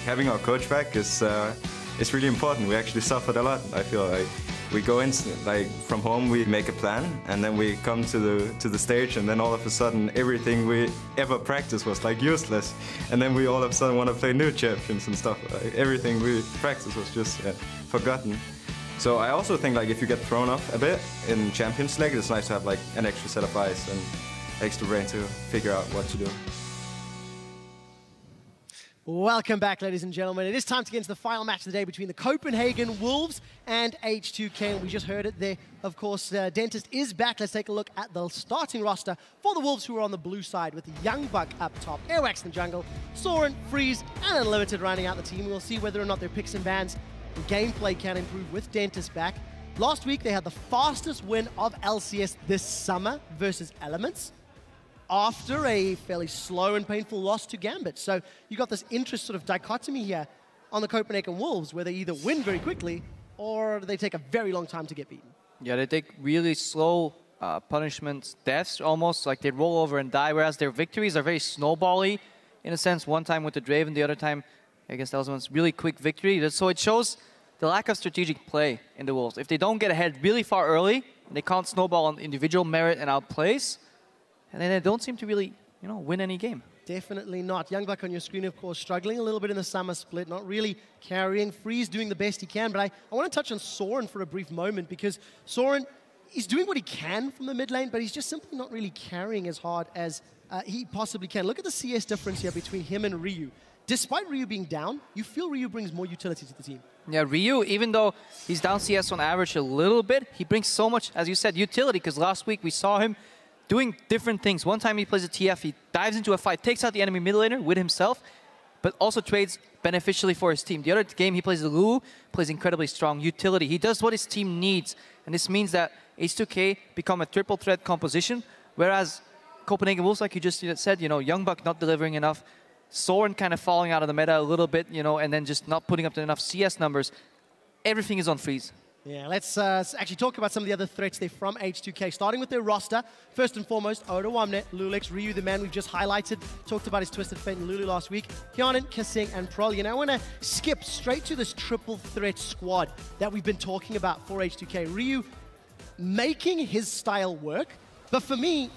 having our coach back is really important. We actually suffered a lot. I feel like we go in like from home, we make a plan, and then we come to the stage, and then all of a sudden everything we ever practiced was like useless, and then we all of a sudden want to play new champions and stuff. Like, everything we practiced was just forgotten. So I also think like if you get thrown off a bit in Champions League, it's nice to have like an extra set of eyes and extra brain to figure out what to do. Welcome back, ladies and gentlemen. It is time to get into the final match of the day between the Copenhagen Wolves and H2k. And we just heard it there. Of course, Dentist is back. Let's take a look at the starting roster for the Wolves, who are on the blue side, with Young Buck up top, Airwax in the jungle, Soren, Freeze, and Unlimited rounding out the team. We'll see whether or not their picks and bans and gameplay can improve with Dentist back. Last week, they had the fastest win of LCS this summer versus Elements, after a fairly slow and painful loss to Gambit. So you got this interest sort of dichotomy here on the Copenhagen Wolves, where they either win very quickly or they take a very long time to get beaten. Yeah, they take really slow punishments, deaths almost, like they roll over and die, whereas their victories are very snowbally in a sense. One time with the Draven, the other time against Elsman's really quick victory. So it shows the lack of strategic play in the Wolves. If they don't get ahead really far early, they can't snowball on individual merit and outplays, and then they don't seem to really, win any game. Definitely not. Young Buck on your screen, of course, struggling a little bit in the summer split, not really carrying. Freeze doing the best he can, but I want to touch on Soren for a brief moment, because Soren, he's doing what he can from the mid lane, but he's just simply not really carrying as hard as he possibly can. Look at the CS difference here between him and Ryu. Despite Ryu being down, you feel Ryu brings more utility to the team. Yeah, Ryu, even though he's down CS on average a little bit, he brings so much, as you said, utility, because last week we saw him doing different things. One time he plays a TF, he dives into a fight, takes out the enemy mid laner with himself, but also trades beneficially for his team. The other game he plays the Lulu, plays incredibly strong utility. He does what his team needs, and this means that H2k become a triple threat composition, whereas Copenhagen Wolves, like you just said, Young Buck not delivering enough, Soren kind of falling out of the meta a little bit, and then just not putting up enough CS numbers. Everything is on Freeze. Yeah, let's actually talk about some of the other threats there from H2k, starting with their roster. First and foremost, Oda Wamnet, Lulex, Ryu, the man we've just highlighted, talked about his Twisted Fate and Lulu last week, Hyanin, Kissing, and Prolly. And I want to skip straight to this triple threat squad that we've been talking about for H2k. Ryu making his style work, but for me,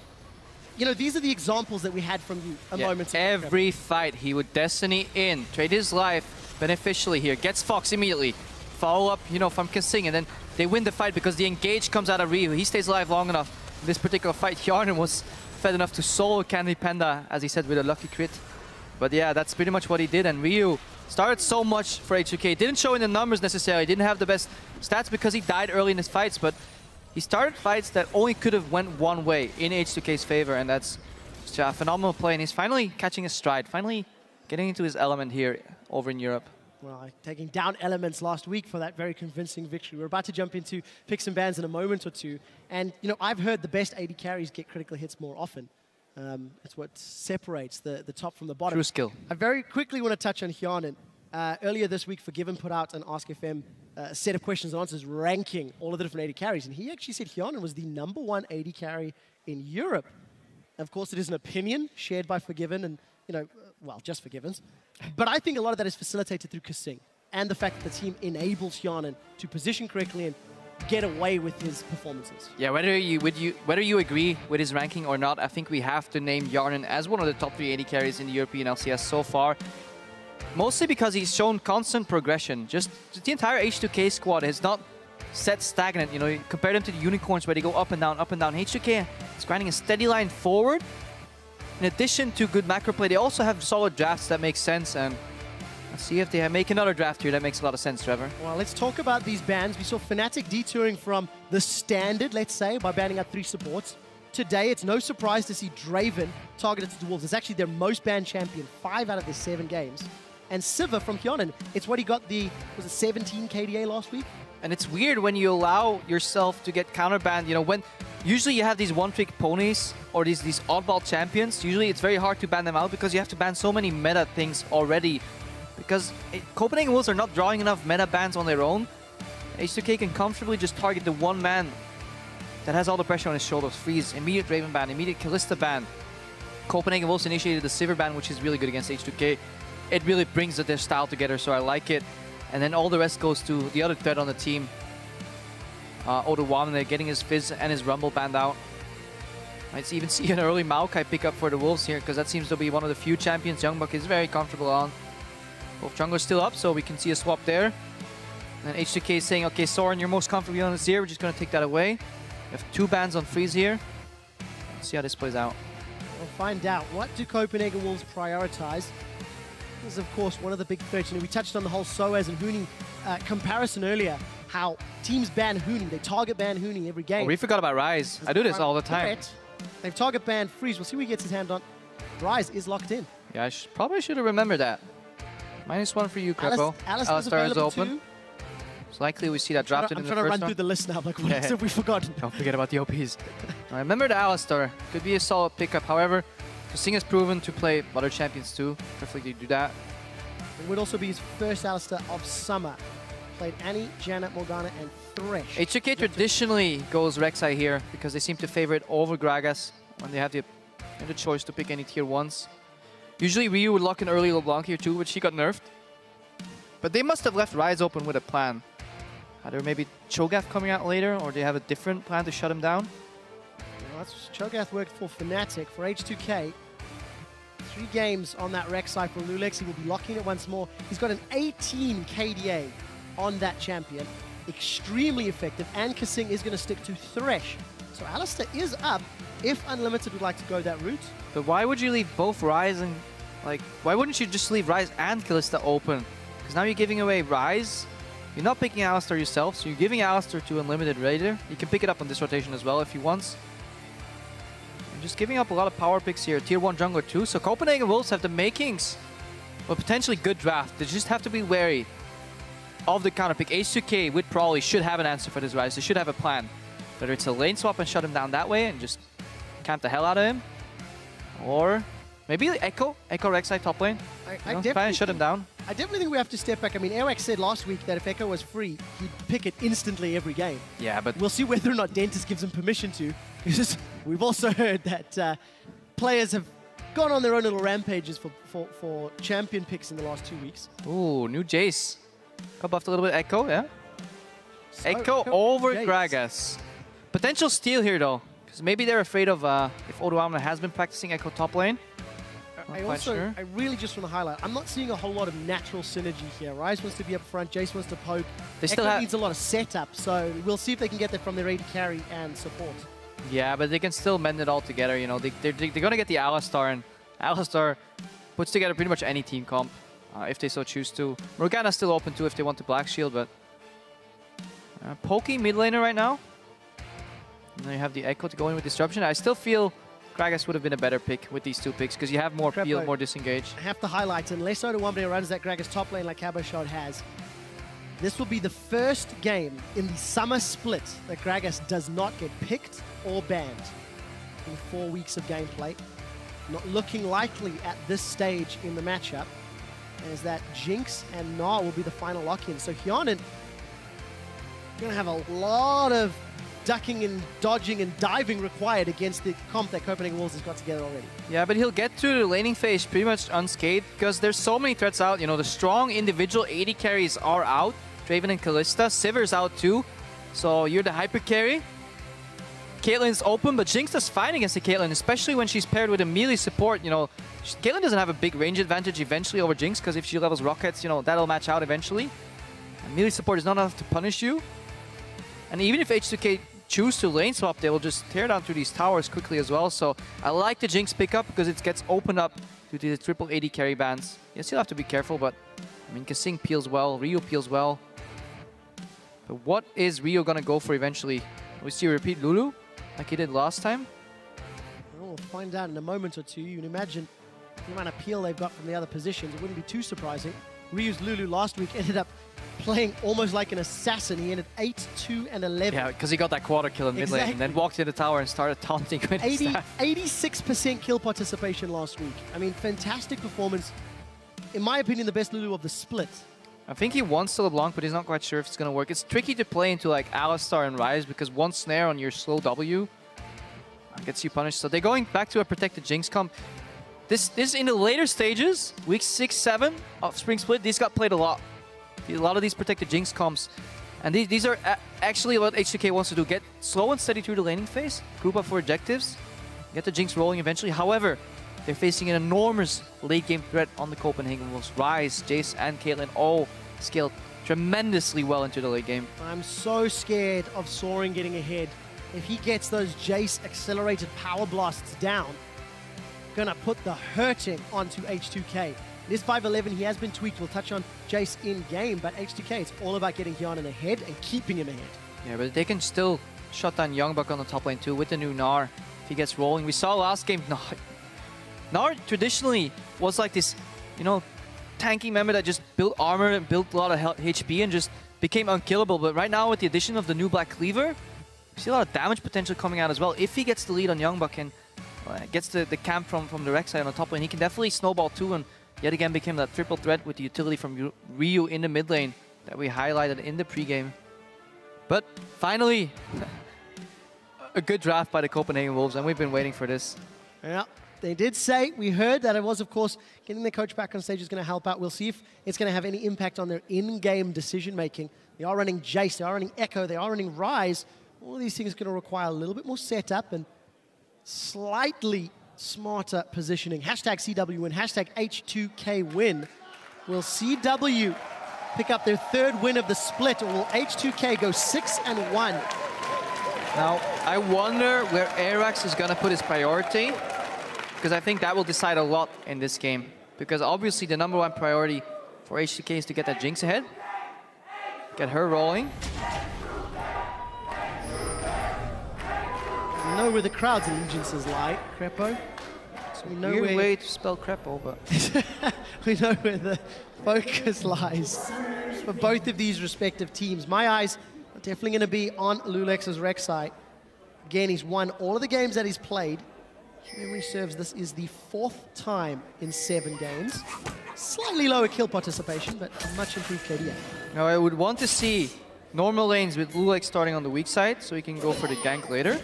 these are the examples that we had from you a moment ago. Every fight, he would Destiny in, trade his life beneficially here, gets Fox immediately, follow up, from Kissing, and then they win the fight because the engage comes out of Ryu. He stays alive long enough. In this particular fight, Hjarnan was fed enough to solo Candy Panda, as he said, with a lucky crit. But yeah, that's pretty much what he did, and Ryu started so much for H2k. Didn't show in the numbers necessarily, didn't have the best stats because he died early in his fights, but he started fights that only could have went one way in H2k's favor, and that's just a phenomenal play, and he's finally catching his stride, finally getting into his element here over in Europe. Well, taking down Elements last week for that very convincing victory. We're about to jump into picks and bans in a moment or two. And, I've heard the best AD carries get critical hits more often. It's what separates the top from the bottom. True skill. I very quickly want to touch on Hjarnan. Earlier this week, Forgiven put out an Ask FM set of questions and answers ranking all of the different AD carries. And he actually said Hjarnan was the #1 AD carry in Europe. Of course, it is an opinion shared by Forgiven and, well, just Forgivens. But I think a lot of that is facilitated through Kissing and the fact that the team enables Hjarnan to position correctly and get away with his performances. Yeah, whether you agree with his ranking or not, I think we have to name Hjarnan as one of the top 3 AD carries in the European LCS so far. Mostly because he's shown constant progression. Just the entire H2k squad has not set stagnant. Compare them to the Unicorns where they go up and down, up and down. H2k is grinding a steady line forward. In addition to good macro play, they also have solid drafts that make sense, and let's see if they make another draft here that makes a lot of sense, Trevor. Well, let's talk about these bans. We saw Fnatic detouring from the standard, let's say, by banning out 3 supports. Today, it's no surprise to see Draven targeted to the Wolves. It's actually their most banned champion, 5 out of their 7 games. And Siva from Hjarnan, it's what he got was it 17 KDA last week? And it's weird when you allow yourself to get counterbanned, when usually you have these one-trick ponies or these oddball champions. Usually it's very hard to ban them out because you have to ban so many meta things already. Because Copenhagen Wolves are not drawing enough meta bans on their own. H2k can comfortably just target the one man that has all the pressure on his shoulders. Freeze, immediate Draven ban, immediate Kalista ban. Copenhagen Wolves initiated the Sivir ban, which is really good against H2k. it really brings their style together, so I like it. And then all the rest goes to the other threat on the team. H2k getting his Fizz and his Rumble banned out. Might even see an early Maokai pick up for the Wolves here, because that seems to be one of the few champions Youngbuck is very comfortable on. Both junglers still up, so we can see a swap there. And H2k is saying, okay, Soren, you're most comfortable on this here. We're just going to take that away. We have 2 bans on Freeze here. Let's see how this plays out. We'll find out. What do Copenhagen Wolves prioritize? This is, of course, one of the big threats. You know, we touched on the whole Soaz and Huni comparison earlier. How teams ban Huni. They target ban Huni every game. Oh, we forgot about Rise. I do this all the time. They've target banned Freeze. We'll see what he gets his hand on. Rise is locked in. Yeah, I probably should have remembered that. -1 for you, Krepo. Alistar is open. Too. It's likely we see that drafted in the first I'm trying to run one. through the list now. Like, what else have we forgotten? Don't forget about the OPs. I remember the Alistar. Could be a solid pickup. However, Kasing has proven to play other champions too. Perfectly do that. It would also be his first Alistar of summer. Played Annie, Janet, Morgana, and Thresh. H2k traditionally goes Rek'Sai here because they seem to favor it over Gragas when they have the choice to pick any tier 1s. Usually Ryu would lock in early LeBlanc here too, but she got nerfed. But they must have left Rise open with a plan. Either maybe Cho'Gath coming out later, or they have a different plan to shut him down. Well, that's Cho'Gath worked for Fnatic. For H2k, 3 games on that Rek'Sai for Lulex. He will be locking it once more. He's got an 18 KDA on that champion. Extremely effective, and Kasing is going to stick to Thresh. So Alistar is up if Unlimited would like to go that route. But why would you leave both Rise and... like, why wouldn't you just leave Rise and Kalista open? Because now you're giving away Rise. You're not picking Alistar yourself, so you're giving Alistar to Unlimited Raider. You can pick it up on this rotation as well if he wants. You're just giving up a lot of power picks here. Tier 1 jungler too. So Copenhagen Wolves have the makings of a potentially good draft. They just have to be wary of the counter pick. H2k with Probably should have an answer for this Rise. They should have a plan. Whether it's a lane swap and shut him down that way and just camp the hell out of him. Or maybe Echo Rek'Sai top lane. Try and shut him down. I definitely think we have to step back. I mean, Airwax said last week that if Echo was free, he'd pick it instantly every game. Yeah, but... we'll see whether or not Dentist gives him permission to. Because we've also heard that players have gone on their own little rampages for champion picks in the last 2 weeks. Ooh, new Jace. Got buffed a little bit. Echo, yeah? So, Echo over Jace. Gragas. Potential steal here, though. Because maybe they're afraid of if H2k has been practicing Echo top lane. I really just want to highlight, I'm not seeing a whole lot of natural synergy here. Rise wants to be up front, Jace wants to poke. They still Echo needs a lot of setup, so we'll see if they can get that from their AD carry and support. Yeah, but they can still mend it all together. You know, they're going to get the Alistar, and Alistar puts together pretty much any team comp if they so choose to. Morgana's still open too if they want to Black Shield, but poking mid laner right now. And then you have the Echo to go in with Disruption. I still feel Gragas would have been a better pick with these 2 picks because you have more peel, more disengage. I have to highlight, unless H2k runs that Gragas top lane like Caboshot has, this will be the first game in the summer split that Gragas does not get picked or banned in 4 weeks of gameplay. Not looking likely at this stage in the matchup, as that Jinx and Gnar will be the final lock-in. So Hyanin going to have a lot of ducking and dodging and diving required against the comp that Copenhagen Wolves has got together already. Yeah, but he'll get to the laning phase pretty much unscathed because there's so many threats out. You know, the strong individual AD carries are out. Draven and Kalista. Sivir's out too. So you're the hyper carry. Caitlyn's open, but Jinx does fine against the Caitlyn, especially when she's paired with a melee support. You know, Caitlyn doesn't have a big range advantage eventually over Jinx because if she levels rockets, you know, that'll match out eventually. And melee support is not enough to punish you. And even if H2k choose to lane swap, they will just tear down through these towers quickly as well. So I like the Jinx pickup because it gets opened up due to the triple AD carry bans. Yes, you'll have to be careful, but I mean, Kasing peels well, Ryu peels well. But what is Ryu gonna go for eventually? We see a repeat Lulu like he did last time. Well, we'll find out in a moment or two. You can imagine the amount of peel they've got from the other positions. It wouldn't be too surprising. Ryu's Lulu last week ended up playing almost like an assassin. He ended 8, 2, and 11. Yeah, because he got that quarter kill in mid lane and then walked in the tower and started taunting with his staff. 86% kill participation last week. I mean, fantastic performance. In my opinion, the best Lulu of the split. I think he wants to LeBlanc, but he's not quite sure if it's going to work. It's tricky to play into like Alistar and Ryze because one snare on your slow W gets you punished. So they're going back to a protected Jinx comp. this in the later stages, week 6, 7 of Spring Split, these got played a lot. A lot of these protected Jinx comps. And these are actually what H2k wants to do. Get slow and steady through the laning phase, group up for objectives, get the Jinx rolling eventually. However, they're facing an enormous late game threat on the Copenhagen Wolves. Ryze, Jace, and Caitlyn all scaled tremendously well into the late game. I'm so scared of Soaring getting ahead. If he gets those Jace accelerated power blasts down, gonna put the hurting onto H2k. It is 5'11", he has been tweaked. We'll touch on Jace in game, but H2k, it's all about getting Hjarnan ahead and keeping him ahead. Yeah, but they can still shut down Youngbuck on the top lane too with the new Gnar if he gets rolling. We saw last game, Gnar traditionally was like this, you know, tanky member that just built armor and built a lot of HP and just became unkillable. But right now with the addition of the new Black Cleaver, we see a lot of damage potential coming out as well. If he gets the lead on Youngbuck and gets the camp from the Rex side on the top lane, he can definitely snowball too and yet again became that triple threat with the utility from Ryu in the mid lane that we highlighted in the pregame. But finally, a good draft by the Copenhagen Wolves, and we've been waiting for this. Yeah, they did say, we heard that it was, of course, getting their coach back on stage is going to help out. We'll see if it's going to have any impact on their in-game decision-making. They are running Jace, they are running Echo, they are running Ryze. All of these things are going to require a little bit more setup and slightly smarter positioning. Hashtag CW win, hashtag H2K win. Will CW pick up their third win of the split, or will H2K go 6-1? Now, I wonder where Arax is going to put his priority, because I think that will decide a lot in this game. Because obviously the #1 priority for H2K is to get that Jinx ahead, get her rolling. We know where the crowd's allegiances lie, Crepo. So we know Weird way to spell Crepo, but we know where the focus lies for both of these respective teams. My eyes are definitely going to be on Lulex's Rex side. Again, he's won all of the games that he's played. If memory serves, this is the 4th time in 7 games. Slightly lower kill participation, but much improved KDA. now I would want to see normal lanes with Lulex starting on the weak side, so he can go for the gank later.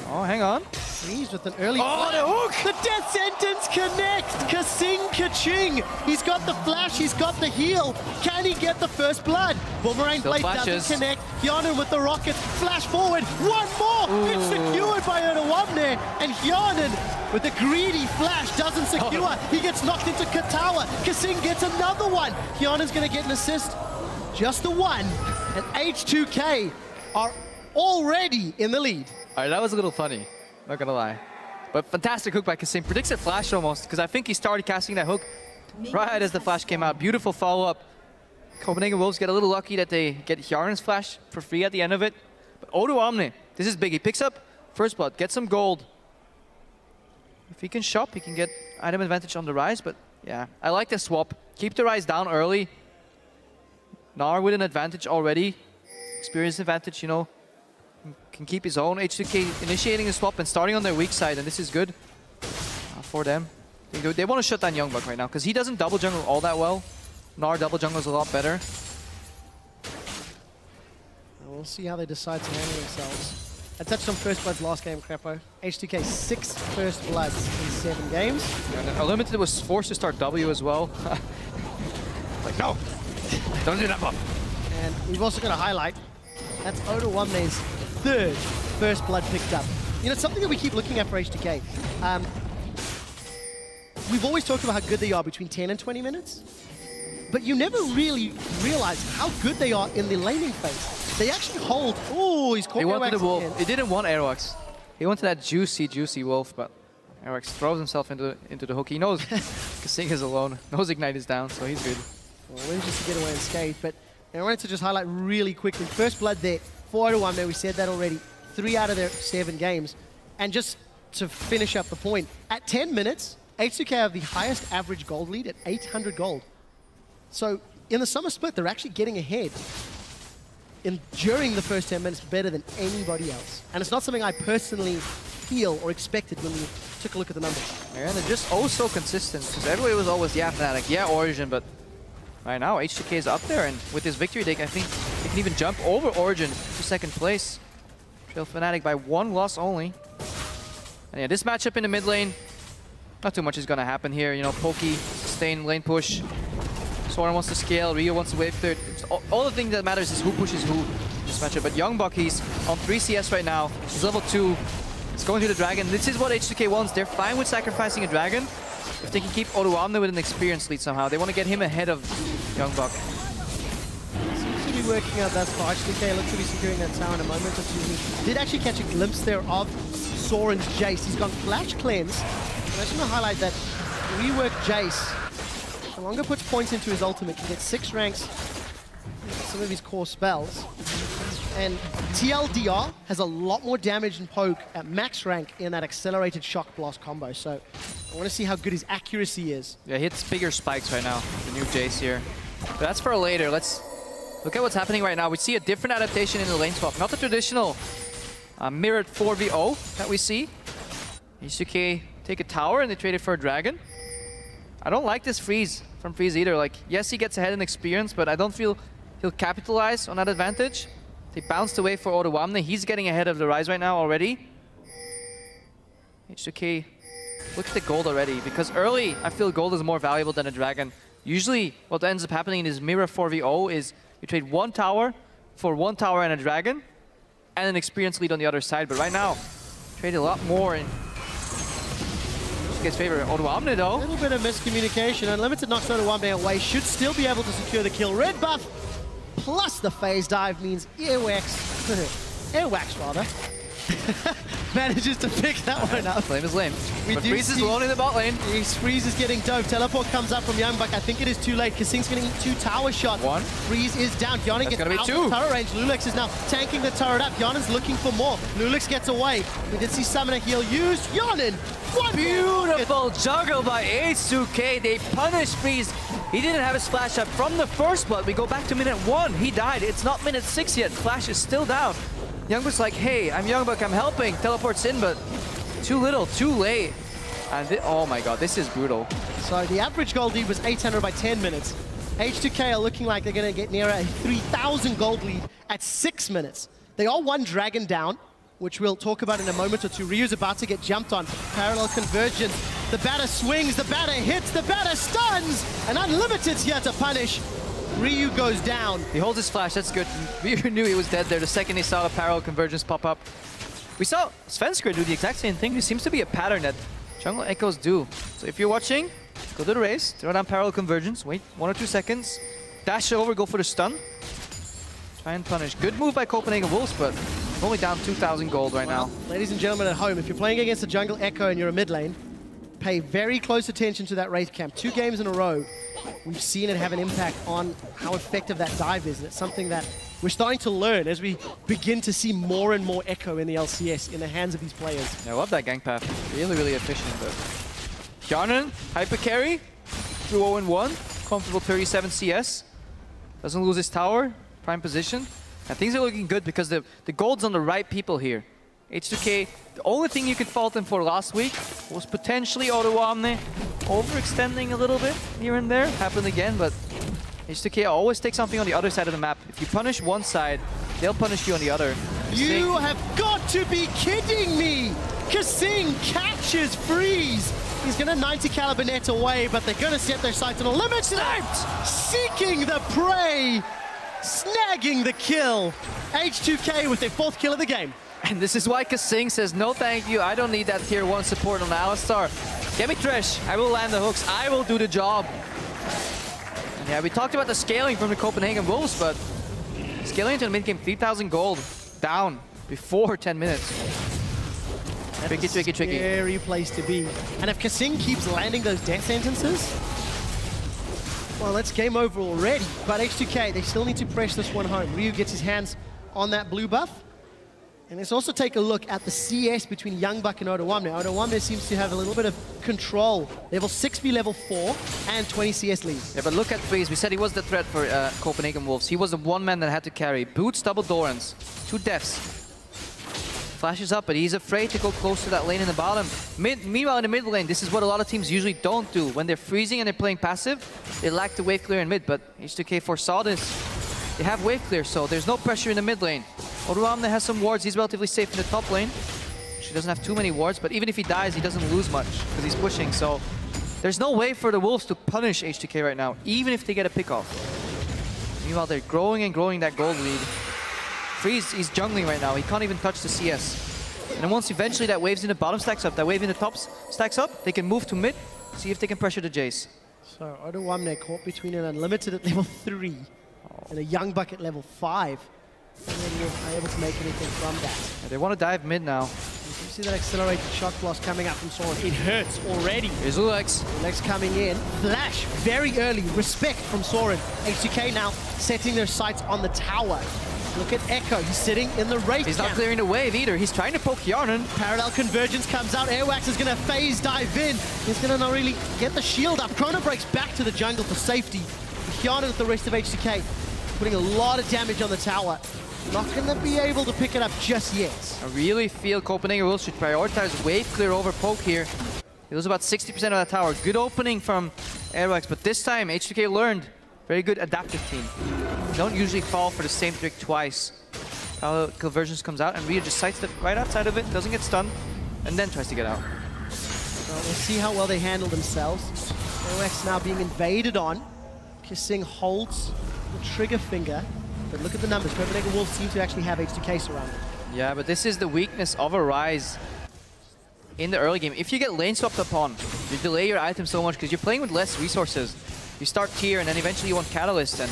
Oh, hang on. He's with an early... Oh, the hook! The death sentence connects! Kasing Kaching! He's got the flash, he's got the heal. Can he get the first blood? Boomerang Blade doesn't connect. Hjarnan with the rocket. Flash forward. One more! Ooh. It's secured by Erdoğan, and Hjarnan with the greedy flash doesn't secure. He gets knocked into Katawa. Kasing gets another one. Hjarnan's going to get an assist. Just the one. And H2K are already in the lead. All right, that was a little funny, not gonna lie. But fantastic hook by Kasing. Predicts a flash almost, because I think he started casting that hook right as the flash came out. Beautiful follow-up. Copenhagen Wolves get a little lucky that they get Hjarnan's flash for free at the end of it. But Omni, this is big. He picks up first blood, gets some gold. If he can shop, he can get item advantage on the Ryze, but yeah, I like the swap. Keep the Ryze down early. Gnar with an advantage already. Experience advantage, you know. Can keep his own. H2k initiating a swap and starting on their weak side, and this is good for them. They want to shut down Youngbuck right now, because he doesn't double jungle all that well. Gnar double jungle is a lot better. We'll see how they decide to handle themselves. I touched on first bloods last game, Crepo. H2K 6 first bloods in 7 games. Yeah, Unlimited was forced to start W as well. Like, no! Don't do that, Bob! And we've also got a highlight. That's Odoamne's 3rd first blood picked up. You know, it's something that we keep looking at for H2K. We've always talked about how good they are between 10 and 20 minutes, but you never really realize how good they are in the laning phase. They actually hold. Oh, he's caught. He wanted the wolf. He didn't want Aerox. He wanted that juicy wolf, but Aerox throws himself into the hook. He knows Kasing is alone. Knows Ignite is down, so he's good. Well, manages to get away unscathed, but I wanted to just highlight really quickly. First blood there, 4-1 there, we said that already. 3 out of their 7 games. And just to finish up the point, at 10 minutes, H2K have the highest average gold lead at 800 gold. So in the summer split, they're actually getting ahead during the first 10 minutes better than anybody else. And it's not something I personally feel or expected when we took a look at the numbers. Yeah, and they're just oh so consistent, because everybody was always, yeah, Fnatic, yeah, Origin, but right now, H2K is up there, and with this victory, I think they can even jump over Origin to 2nd place. Trail Fnatic by 1 loss only. And yeah, this matchup in the mid lane, Not too much is going to happen here. You know, Pokey, sustain, lane push. Soren wants to scale, Rio wants to wave third. All the thing that matters is who pushes who in this matchup. But Youngbuck, he's on 3 CS right now. He's level 2. He's going to the Dragon. This is what H2k wants. They're fine with sacrificing a Dragon if they can keep Oruamne with an experience lead somehow. They want to get him ahead of Youngbuck. Seems to be working out thus far. H2k looks to be securing that tower in a moment or two. He did actually catch a glimpse there of Soren's Jace. He's gone Flash Cleanse. I just want to highlight that rework Jace. The longer puts points into his ultimate, can get 6 ranks in some of his core spells. And TLDR has a lot more damage than Poke at max rank in that accelerated shock blast combo. So I want to see how good his accuracy is. Yeah, he hits bigger spikes right now, the new Jace here. But that's for later. Let's look at what's happening right now. We see a different adaptation in the lane swap. Not the traditional mirrored 4v0 that we see. H2k take a tower and they trade it for a Dragon. I don't like this freeze from Freeze either. Like, yes, he gets ahead in experience, but I don't feel he'll capitalize on that advantage. They bounced away for Oruamne. He's getting ahead of the Rise right now already. H2k, look at the gold already, because early I feel gold is more valuable than a Dragon. Usually what ends up happening in his mirror 4v0 is you trade 1 tower for 1 tower and a Dragon and an experience lead on the other side. But right now, trade a lot more in H2k's favor. Oruamne though. A little bit of miscommunication. Unlimited knocks Oruamne away. Should still be able to secure the kill. Red buff plus the phase dive means Earwax. Airwax rather. Manages to pick that one up. Flame is lame. But Freeze is alone in the bot lane. Freeze is getting dope. Teleport comes up from Youngbuck. I think it is too late. Kasing's going to eat 2 tower shots. 1. Freeze is down. Yawnin gets out of turret range. Lulix is now tanking the turret up. Yawnin's looking for more. Lulix gets away. We did see Summoner Heal used. Yawnin! What beautiful juggle by H2k. They punish Freeze. He didn't have his flash up from the first blood. We go back to minute 1. He died. It's not minute 6 yet. Flash is still down. Youngbuck's like, hey, I'm Youngbuck, I'm helping. Teleports in, but too little, too late. And oh my god, this is brutal. So the average gold lead was 800 by 10 minutes. H2k are looking like they're going to get near a 3,000 gold lead at 6 minutes. They are 1 Dragon down, which we'll talk about in a moment or two. Ryu's about to get jumped on. Parallel convergence. The batter swings, the batter hits, the batter stuns, and Unlimited's here to punish. Ryu goes down. He holds his flash, that's good. Ryu knew he was dead there the second he saw the parallel convergence pop up. We saw Svenskr do the exact same thing. There seems to be a pattern that jungle echoes do. So if you're watching, go to the race, throw down parallel convergence, wait 1 or 2 seconds, dash over, go for the stun. Try and punish. Good move by Copenhagen Wolves, but only down 2,000 gold right now. Ladies and gentlemen at home, if you're playing against a jungle echo and you're a mid lane, pay very close attention to that Wraith camp. 2 games in a row, we've seen it have an impact on how effective that dive is. And it's something that we're starting to learn as we begin to see more and more echo in the LCS in the hands of these players. Yeah, I love that gank path. Really, really efficient. But Hjarnan, hyper carry, through 0-1, comfortable 37 CS. Doesn't lose his tower, prime position. And things are looking good because the gold's on the right people here. H2k, the only thing you could fault them for last week was potentially Oruamne overextending a little bit here and there. Happened again, but H2k always take something on the other side of the map. If you punish one side, they'll punish you on the other. You have got to be kidding me! Kasing catches Freeze! He's gonna 90 caliber net away, but they're gonna set their sights on a limit. Seeking the prey! Snagging the kill! H2k with their 4th kill of the game. And this is why Kasing says, no thank you, I don't need that tier 1 support on Alistar. Get me Thresh, I will land the hooks, I will do the job. And yeah, we talked about the scaling from the Copenhagen Wolves, but scaling into the mid-game, 3,000 gold down before 10 minutes. Tricky. Scary place to be. And if Kasing keeps landing those death sentences, well, that's game over already. But H2k, they still need to press this one home. Ryu gets his hands on that blue buff. And let's also take a look at the CS between Youngbuck and Oruamne. Oruamne seems to have a little bit of control. Level 6 v level 4 and 20 CS lead. Yeah, but look at Freeze. We said he was the threat for Copenhagen Wolves. He was the one man that had to carry. Boots, double Dorans, 2 deaths. Flashes up, but he's afraid to go close to that lane in the bottom. Meanwhile, in the mid lane, this is what a lot of teams usually don't do. When they're freezing and they're playing passive, they lack the wave clear in mid, but H2k foresaw this. They have wave clear, so there's no pressure in the mid lane. Oruamne has some wards, he's relatively safe in the top lane. Actually, doesn't have too many wards, but even if he dies, he doesn't lose much because he's pushing. So there's no way for the Wolves to punish H2k right now, even if they get a pick-off. Meanwhile, they're growing and growing that gold lead. Freeze, he's jungling right now. He can't even touch the CS. And then once eventually that waves in the bottom stacks up, that wave in the top stacks up, they can move to mid, see if they can pressure the Jace. So Oduwamne caught between an Unlimited at level 3 and a Young Buck at level 5. And then you're able to make anything from that. Yeah, they want to dive mid now. You see that accelerated shot blast coming up from Soren. It hurts already. Here's Lulex. Lulex coming in. Flash very early. Respect from Soren. H2k now setting their sights on the tower. Look at Echo. He's sitting in the Wraith He's camp. not clearing the wave either. He's trying to poke Yarnan. Parallel convergence comes out. Airwax is going to phase dive in. He's going to not really get the shield up. Chrono breaks back to the jungle for safety. Yarnan with the rest of H2k putting a lot of damage on the tower. Not going to be able to pick it up just yet. I really feel Copenhagen Wolves should prioritize wave clear over poke here. It was about 60% of that tower. Good opening from Airwax, but this time H2k learned. Very good adaptive team. Don't usually fall for the same trick twice. Conversions comes out and Ryu just sights it right outside of it, doesn't get stunned, and then tries to get out. Well, we'll see how well they handle themselves. Airwax now being invaded on. Kissing holds the trigger finger. But look at the numbers. Copenhagen Wolves seem to actually have H2k surrounded. Yeah, but this is the weakness of a Ryze in the early game. If you get lane swapped upon, you delay your item so much because you're playing with less resources. You start tier and then eventually you want Catalyst, and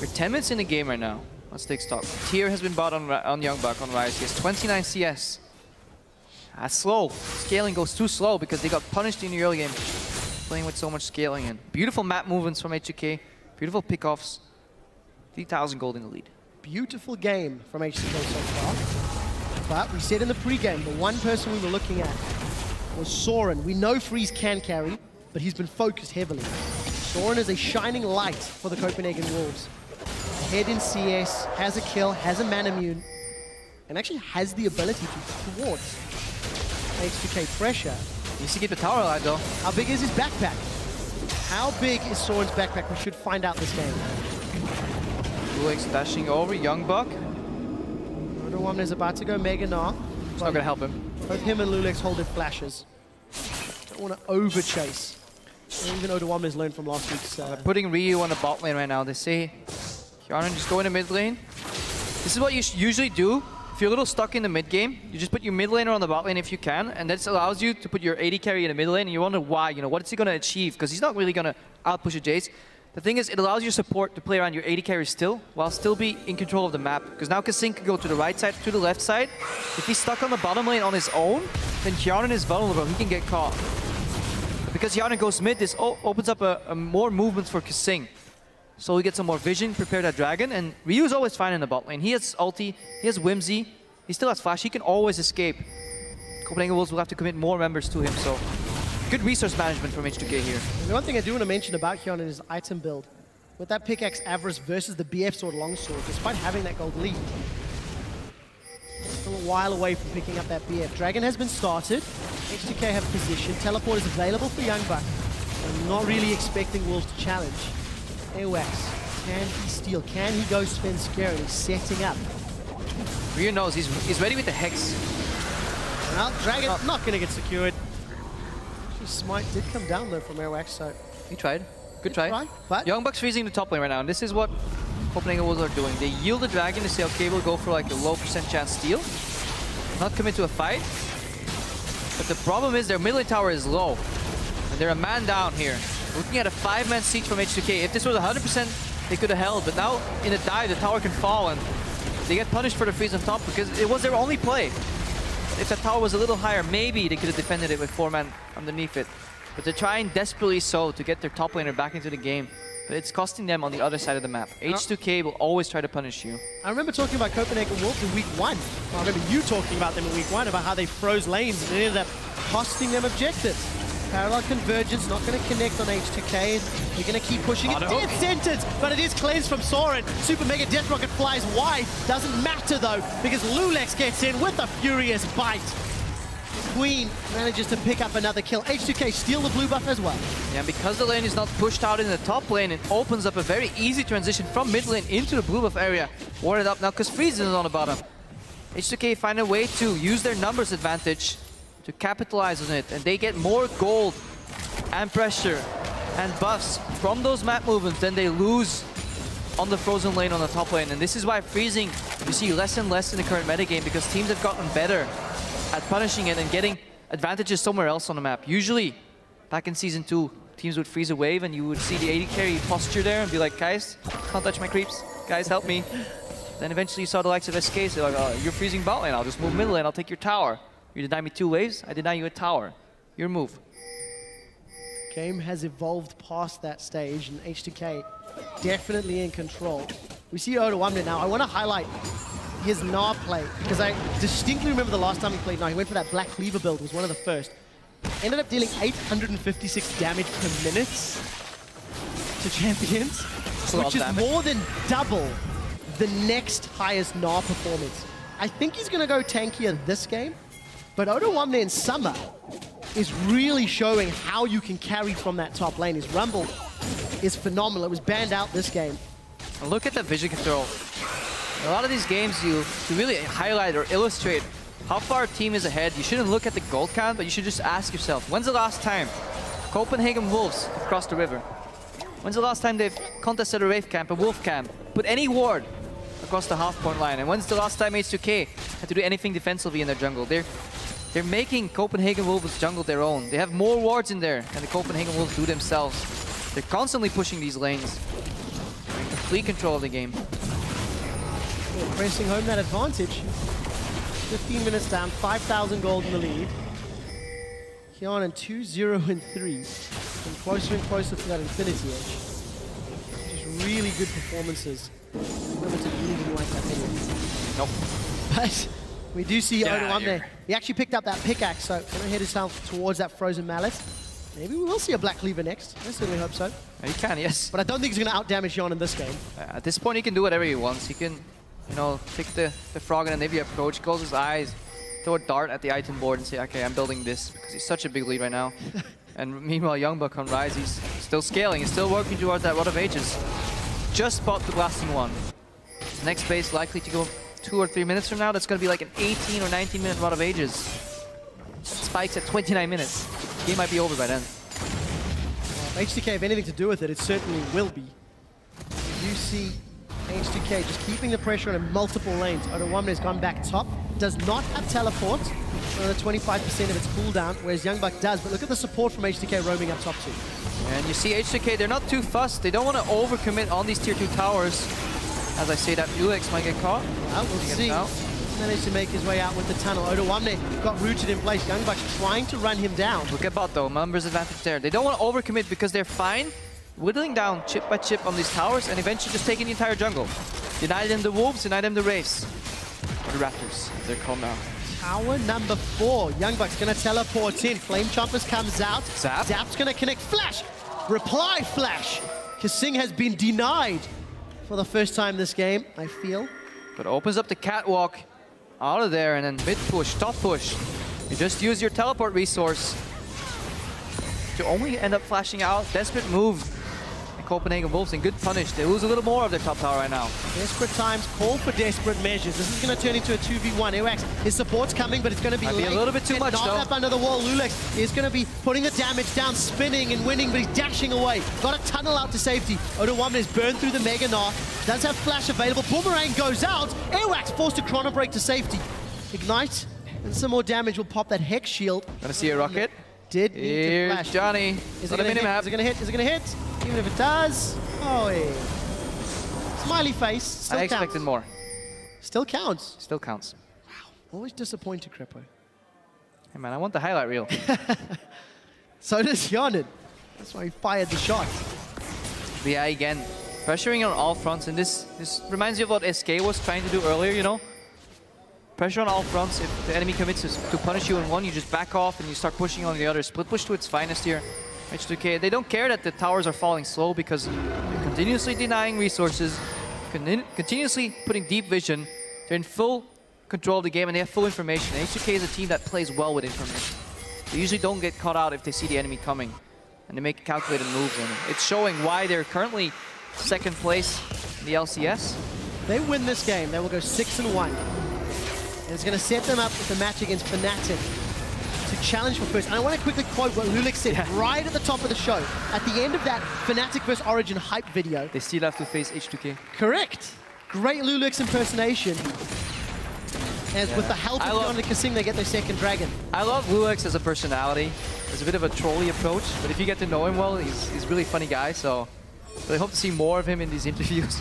we're 10 minutes in the game right now. Let's take stock. Tier has been bought on Young Buck on Ryze. He has 29 CS. That's slow. Scaling goes too slow because they got punished in the early game. Playing with so much scaling and beautiful map movements from H2k. Beautiful pickoffs. 3,000 gold in the lead. Beautiful game from H2k so far. But we said in the pre-game, the one person we were looking at was Soren. We know Freeze can carry, but he's been focused heavily. Soren is a shining light for the Copenhagen Wolves. Ahead in CS, has a kill, has a Manamune, and actually has the ability to thwart H2k pressure. Needs to keep the tower alive though. How big is his backpack? How big is Soren's backpack? We should find out this game. Lulex dashing over, Young Buck. Oduwamne is about to go Mega Gnar. It's not gonna help him. Both him and Lulex hold their flashes. Don't want to over-chase. Even Oduwamne's learned from last week's... Putting Ryu on the bot lane right now. They say, Yarnan, just go in the mid lane. This is what you usually do. If you're a little stuck in the mid game, you just put your mid laner on the bot lane if you can, and this allows you to put your AD carry in the mid lane, and you wonder why, you know, what is he going to achieve? Because he's not really going to outpush a Jace. The thing is, it allows your support to play around your AD carry still, while still be in control of the map. Because now Kasing can go to the right side, to the left side. If he's stuck on the bottom lane on his own, then Yarnan is vulnerable, he can get caught. But because Yarnan goes mid, this opens up a more movements for Kasing. So he gets some more vision, prepare that dragon, and Ryu is always fine in the bot lane. He has ulti, he has Whimsy, he still has flash, he can always escape. Copenhagen Wolves will have to commit more members to him, so good resource management from H2k here. The one thing I do want to mention about Yarnan is his item build. With that pickaxe Avarice versus the BF sword longsword, despite having that gold lead, still a while away from picking up that BF. Dragon has been started, H2k have position, teleport is available for Young Buck. I'm not really expecting Wolves to challenge. Airwax, can he steal? Can he go spend scary? He's setting up. Ryu knows, he's ready with the Hex. Well, Dragon not going to get secured. Actually, Smite did come down though from Airwax, so... He tried. Good try. But Young Buck's freezing the top lane right now, and this is what Copenhagen Wolves are doing. They yield the dragon, the sail cable, go for like a low % chance steal. Not commit to a fight. But the problem is their mid lane tower is low. And they're a man down here. Looking at a 5-man siege from H2k. If this was 100%, they could have held. But now, in a dive, the tower can fall, and they get punished for the freeze on top because it was their only play. If that tower was a little higher, maybe they could have defended it with 4-man underneath it. But they're trying desperately so to get their top laner back into the game. But it's costing them on the other side of the map. H2k will always try to punish you. I remember talking about Copenhagen Wolves in week 1. Well, I remember you talking about them in week 1, about how they froze lanes and it ended up costing them objectives. Parallel convergence, not going to connect on H2k. They're going to keep pushing it. Dead sentence, but it is cleansed from Soren. Super Mega Death Rocket flies wide. Doesn't matter though, because Lulex gets in with a furious bite. Queen manages to pick up another kill. H2k steal the blue buff as well. Yeah, because the lane is not pushed out in the top lane, it opens up a very easy transition from mid lane into the blue buff area. Warded up now because Freeze is on the bottom. H2k find a way to use their numbers advantage to capitalize on it, and they get more gold and pressure and buffs from those map movements than they lose on the frozen lane on the top lane. And this is why freezing you see less and less in the current metagame, because teams have gotten better at punishing it and getting advantages somewhere else on the map. Usually, back in Season 2, teams would freeze a wave and you would see the 80 carry posture there and be like, guys, can't touch my creeps. Guys, help me. Then eventually you saw the likes of SK say, like, oh, you're freezing bot lane, I'll just move middle lane, I'll take your tower. You deny me 2 waves, I deny you a tower. Your move. Game has evolved past that stage, and H2k definitely in control. We see H2k now. I want to highlight his Gnar play, because I distinctly remember the last time he played Gnar. He went for that Black Cleaver build, was one of the first. Ended up dealing 856 damage per minute to champions, which is more than double the next highest Gnar performance. I think he's going to go tankier this game, but H2k in summer is really showing how you can carry from that top lane. His Rumble is phenomenal. It was banned out this game. Look at the vision control. In a lot of these games, to really highlight or illustrate how far a team is ahead, you shouldn't look at the gold count, but you should just ask yourself, when's the last time Copenhagen Wolves have crossed the river? When's the last time they've contested a Wraith camp, a Wolf camp, put any ward across the half-point line? And when's the last time H2k had to do anything defensively in their jungle? They're making Copenhagen Wolves' jungle their own. They have more wards in there than the Copenhagen Wolves do themselves. They're constantly pushing these lanes. They're in complete control of the game. Well, pressing home that advantage. 15 minutes down, 5,000 gold in the lead. Hyeon 2-0 and 3. And closer to that Infinity Edge. Just really good performances. Limited really didn't like that anyway. Nope. But we do see H2k there. He actually picked up that pickaxe, so gonna head himself towards that frozen mallet. Maybe we will see a Black Cleaver next. I certainly hope so. He can, yes. But I don't think he's gonna outdamage Hyeon in this game. At this point, he can do whatever he wants. He can, you know, take the frog and a Navy approach, close his eyes, throw a dart at the item board and say, okay, I'm building this, because he's such a big lead right now. And meanwhile, Youngbuck on Rise, he's still scaling. He's still working towards that Rod of Ages. Just bought the blasting one. His next phase likely to go 2 or 3 minutes from now. That's going to be like an 18 or 19 minute Rod of Ages. Spikes at 29 minutes. Game might be over by then. Well, if H2k have anything to do with it, it certainly will be. You see H2k just keeping the pressure on multiple lanes. H2k has gone back top. Does not have teleport. Another 25% of its cooldown, whereas Youngbuck does. But look at the support from H2k roaming up top too. And you see H2k, they're not too fussed. They don't want to overcommit on these tier 2 towers. As I say that, Ulex might get caught. Well, we'll see. He's managed to make his way out with the tunnel. H2k got rooted in place. Youngbuck's trying to run him down. Look at bot though, numbers advantage there. They don't want to overcommit because they're fine whittling down chip by chip on these towers and eventually just taking the entire jungle. Deny them the wolves, deny them the wraiths. Or the raptors, they're called now. Tower number 4. Youngbuck's gonna teleport in. Flame Chompers comes out. Zap. Zap's gonna connect. Flash! Reply flash! Kasing has been denied for the first time this game, I feel. But opens up the catwalk out of there and then mid push, top push. You just use your teleport resource to only end up flashing out. Desperate move. Copenhagen Wolves in good punish. They lose a little more of their top tower right now. Desperate times call for desperate measures. This is going to turn into a 2v1. Ewax, his support's coming, but it's going to be late. A little bit too much, though. Up under the wall. Lulex is going to be putting the damage down, spinning and winning, but he's dashing away. Got a tunnel out to safety. H2k is burned through the Mega Gnar. Does have flash available. Boomerang goes out. Ewax forced to chrono break to safety. Ignite, and some more damage will pop that Hex Shield. Gonna see a rocket. Did need to flash. Johnny. Is it going to hit? Is it going to hit? Is it going to hit? Even if it does, oh yeah. Smiley face, still counts. I expected more. Still counts. Still counts. Wow, always disappointed, Crepo. Hey man, I want the highlight reel. So does Hyeon. That's why he fired the shot. But yeah, again, pressuring on all fronts, and this reminds you of what SK was trying to do earlier, you know? Pressure on all fronts. If the enemy commits to punish you in one, you just back off and you start pushing on the other. Split push to its finest here. H2k, they don't care that the towers are falling slow because they're continuously denying resources, continuously putting deep vision. They're in full control of the game and they have full information. H2k is a team that plays well with information. They usually don't get caught out if they see the enemy coming, and they make calculated moves. And it's showing why they're currently second place in the LCS. They win this game, they will go 6-1. And It's going to set them up with the match against Fnatic to challenge for first. And I want to quickly quote what Lulik said right at the top of the show. At the end of that Fnatic vs Origin hype video. They still have to face H2k. Correct. Great Lulik's impersonation. As with the help of John Kasing, they get their second dragon. I love Lulex as a personality. There's a bit of a trolly approach, but if you get to know him well, he's a really funny guy, so I hope to see more of him in these interviews.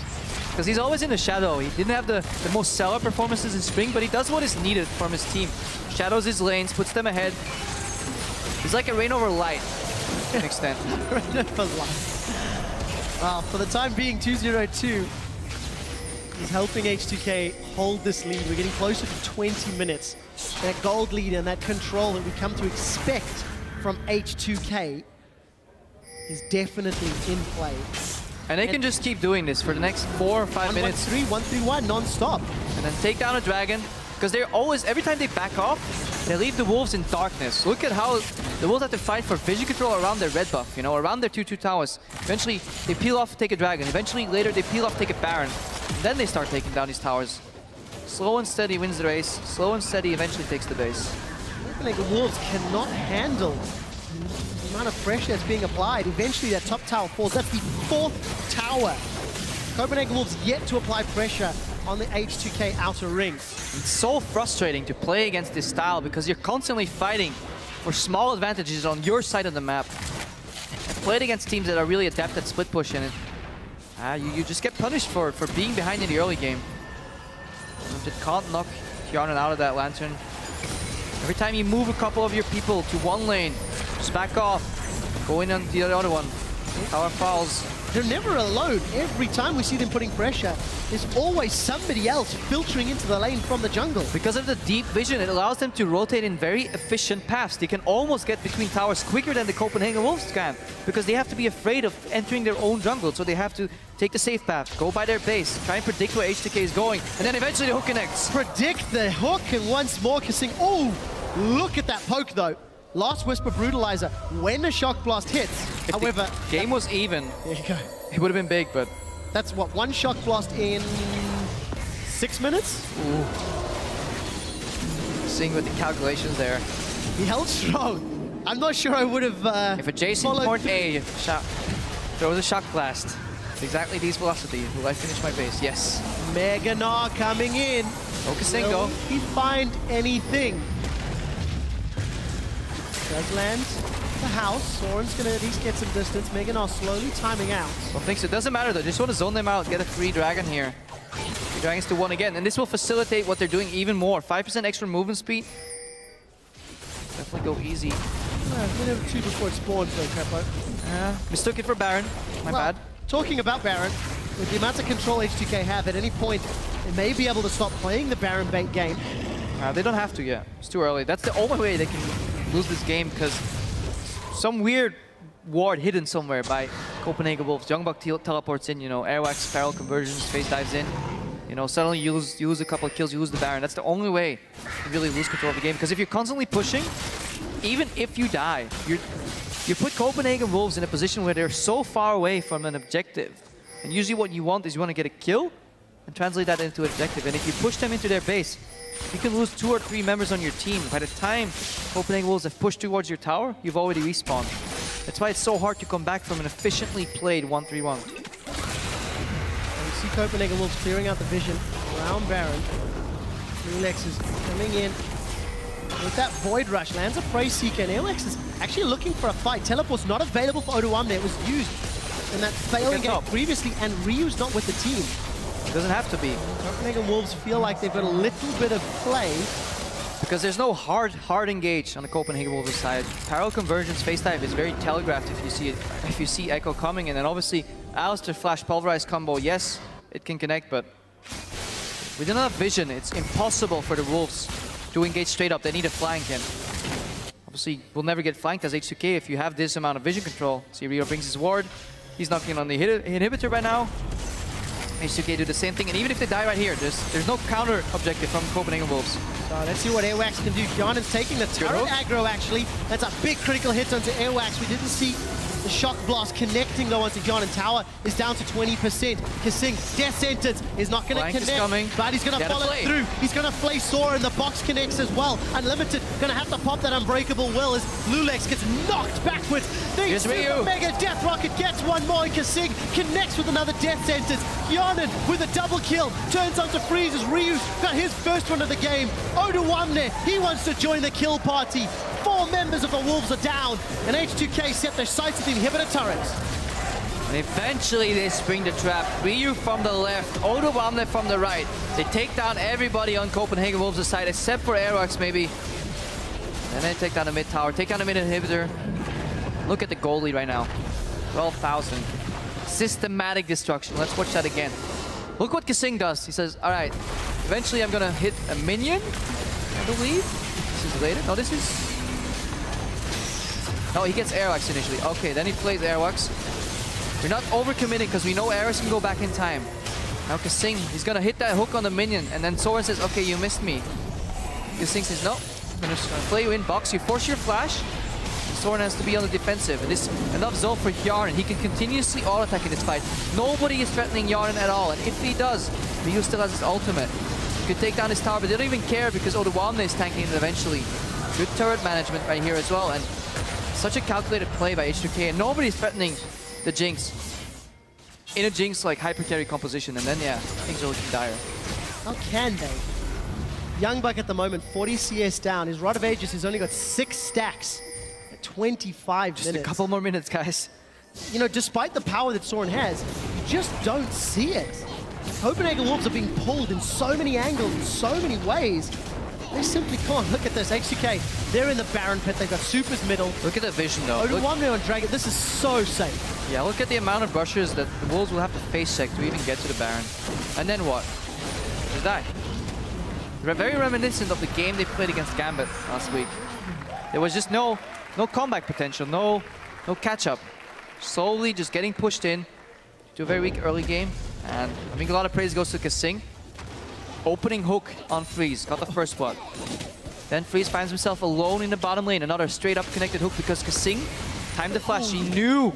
Because he's always in the shadow. He didn't have the most stellar performances in Spring, but he does what is needed from his team. Shadows his lanes, puts them ahead. He's like a rain over light, to an extent. Rain over light. Well, for the time being, 2-0-2 is helping H2k hold this lead. We're getting closer to 20 minutes. That gold lead and that control that we come to expect from H2k is definitely in play. And they can just keep doing this for the next 4 or 5 minutes. 1-3-1 non-stop. And then take down a dragon. Because they're always, every time they back off, they leave the wolves in darkness. Look at how the wolves have to fight for vision control around their red buff, you know, around their 2-2 towers. Eventually, they peel off, take a dragon. Eventually, later, they peel off, take a baron. And then they start taking down these towers. Slow and steady wins the race. Slow and steady eventually takes the base. The wolves cannot handle the amount of pressure that's being applied. Eventually, that top tower falls. That's the 4th tower. Copenhagen Wolves yet to apply pressure on the H2k outer ring. It's so frustrating to play against this style because you're constantly fighting for small advantages on your side of the map. And played against teams that are really adept at split push, and you just get punished for being behind in the early game. You can't knock Kjarnan out of that lantern. Every time you move a couple of your people to one lane, just back off, go in on the other one. Tower falls. They're never alone. Every time we see them putting pressure, there's always somebody else filtering into the lane from the jungle. Because of the deep vision, it allows them to rotate in very efficient paths. They can almost get between towers quicker than the Copenhagen Wolves can, because they have to be afraid of entering their own jungle, so they have to take the safe path, go by their base, try and predict where H2k is going, and then eventually the hook connects. Predict the hook, and once more Kasing. Oh, look at that poke though. Last Whisper Brutalizer when the Shock Blast hits. If however, the game was even, there you go. It would have been big, but that's what, 1 Shock Blast in 6 minutes? Ooh. Seeing with the calculations there. He held strong. I'm not sure I would have if a Jason port A throws a Shock Blast, it's exactly these velocity. Will I finish my base? Yes. Mega Gnar coming in. Focusing, Will go. he find anything? Does land the house. Soren's going to at least get some distance. Mega Gnar slowly timing out. Well, thanks. It doesn't matter though. Just want to zone them out, get a free dragon here. 3 dragons to 1 again. And this will facilitate what they're doing even more. 5% extra movement speed. Definitely go easy. Minute 2 before it spawns though, Capo. Mistook it for Baron. My bad. Talking about Baron, with the amount of control H2k have, at any point, they may be able to stop playing the Baron bait game. They don't have to yet. It's too early. That's the only way they can lose this game, because some weird ward hidden somewhere by Copenhagen Wolves. Youngbok teleports in, you know, Airwax, Feral Conversions, Face dives in. You know, suddenly you lose a couple of kills, you lose the Baron. That's the only way you really lose control of the game. Because if you're constantly pushing, even if you die, you put Copenhagen Wolves in a position where they're so far away from an objective. And usually what you want is you want to get a kill and translate that into an objective. And if you push them into their base, you can lose 2 or 3 members on your team. By the time Copenhagen Wolves have pushed towards your tower, you've already respawned. That's why it's so hard to come back from an efficiently played 1-3-1. You see Copenhagen Wolves clearing out the vision around Baron. Relax is coming in with that Void Rush. Lands a Prey Seeker, and Alex is actually looking for a fight. Teleport's not available for O2 there. It was used in that failing game previously, and Ryu's not with the team. It doesn't have to be. Copenhagen Wolves feel like they've got a little bit of play. Because there's no hard engage on the Copenhagen Wolves side. Parallel Conversions face dive is very telegraphed if you see it. If you see Echo coming, and then obviously Alistair Flash Pulverize combo, yes, it can connect, but with enough vision, it's impossible for the Wolves to engage straight up. They need a flank, and obviously we'll never get flanked as H2k if you have this amount of vision control. See, Rio brings his ward. He's knocking on the inhibitor by now. H2k do the same thing, and even if they die right here, there's no counter objective from Copenhagen Wolves. So let's see what Airwax can do. Kjarnan's taking the turret aggro, actually. That's a big critical hit onto Airwax. We didn't see The shock blast connecting though onto John, and tower is down to 20%. Kasing, death sentence is not going to connect, but he's going to follow through. He's going to flay Sora, and the box connects as well. Unlimited going to have to pop that unbreakable will as Lulex gets knocked backwards. The super mega death rocket gets one more, and Kasing connects with another death sentence. Hjarnan with a double kill turns onto Freeze as Ryu's got his first one of the game. Oduwamne, he wants to join the kill party. 4 members of the Wolves are down, and H2k set their sights at the inhibitor turrets. And eventually they spring the trap. Ryu from the left, Oduwamne from the right. They take down everybody on Copenhagen Wolves' side, except for Aerox maybe. And then take down the mid tower, take down the mid inhibitor. Look at the goal lead right now. 12,000. Systematic destruction. Let's watch that again. Look what Kasing does. He says, all right, eventually I'm gonna hit a minion, I believe. This is later. No, this is... No, he gets Aerox initially. Okay, then he plays Aerox. We're not overcommitting because we know Aerox can go back in time. Now Kasing, he's gonna hit that hook on the minion, and then Soren says, okay, you missed me. Kasing says, no, I'm just gonna play you in, box you, force your flash. Soren has to be on the defensive, and this is enough zone for Hjarnan. He can continuously auto-attack in this fight. Nobody is threatening Hjarnan at all, and if he does, Ryu still has his ultimate. He could take down his tower, but they don't even care because Oduwamne is tanking it eventually. Good turret management right here as well, and such a calculated play by H2k, and nobody's threatening the Jinx. In a Jinx like hyper carry composition, and then yeah, things are looking dire. How can they? Youngbuck at the moment, 40 CS down. His Rod of Ages has only got 6 stacks. 25 just minutes. A couple more minutes, guys. You know, despite the power that Soren has, you just don't see it. Copenhagen Wolves are being pulled in so many angles, in so many ways. They simply can't. Look at this, H2k, they're in the Baron pit. They've got Supers middle. Look at the vision though. Oduwamne on Dragon, this is so safe. Yeah, look at the amount of brushes that the Wolves will have to face check to even get to the Baron. And then what? Just die. They're very reminiscent of the game they played against Gambit last week. There was just no comeback potential, no catch-up. Slowly just getting pushed in to a very weak early game. And I think a lot of praise goes to Kasing. Opening hook on Freeze, got the first blood. Then Freeze finds himself alone in the bottom lane. Another straight up connected hook because Kasing timed the flash. He knew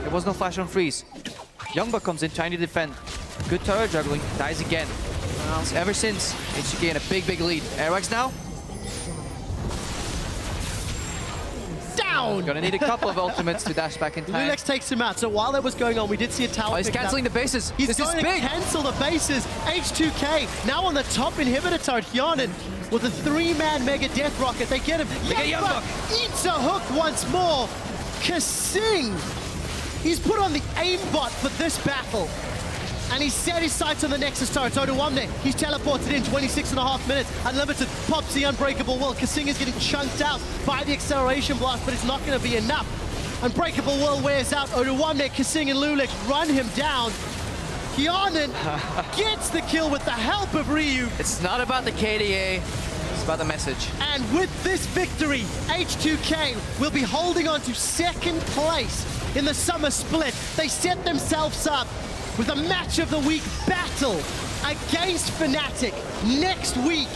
there was no flash on Freeze. Youngbuck comes in trying to defend. Good turret juggling, dies again. So ever since, H2k in a big lead. Aerox now. Down! Gonna need a couple of ultimates to dash back in time. Lulex takes him out. So while that was going on, we did see a tower. Oh, he's cancelling the bases. He's going to cancel the bases. H2k now on the top inhibitor turret. Hjarnan with a 3-man mega death rocket. They get him. Youngbuck eats a hook once more. Kasing, he's put on the aimbot for this battle. And he set his sights on the Nexus turret. Oduwamne, he's teleported in 26.5 minutes. Unlimited pops the unbreakable will. Kasing is getting chunked out by the acceleration blast, but it's not going to be enough. Unbreakable will wears out. Oduwamne, Kasing, and Lulex run him down. Hjarnan gets the kill with the help of Ryu. It's not about the KDA, it's about the message. And with this victory, H2k will be holding on to 2nd place in the summer split. They set themselves up with a match of the week battle against Fnatic next week.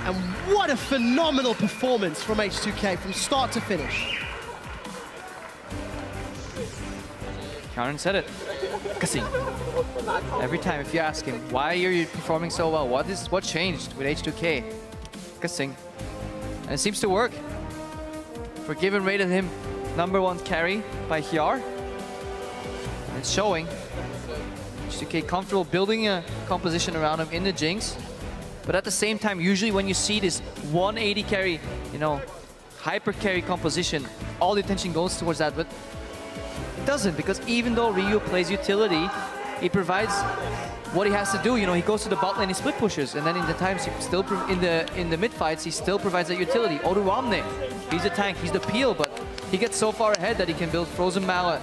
And what a phenomenal performance from H2k from start to finish. Karen said it. Kasing. Every time if you ask him, why are you performing so well? What changed with H2k? Kasing. And it seems to work. Forgiven rated him #1 carry by Hyar. And it's showing. H2k comfortable building a composition around him in the Jinx. But at the same time, usually when you see this 180 carry, you know, hyper carry composition, all the attention goes towards that, but it doesn't, because even though Ryu plays utility, he provides what he has to do. You know, he goes to the bot lane, he split pushes, and then in the times he still in the mid fights, he still provides that utility. Oduwamne, he's a tank, he's the peel, but he gets so far ahead that he can build Frozen Mallet,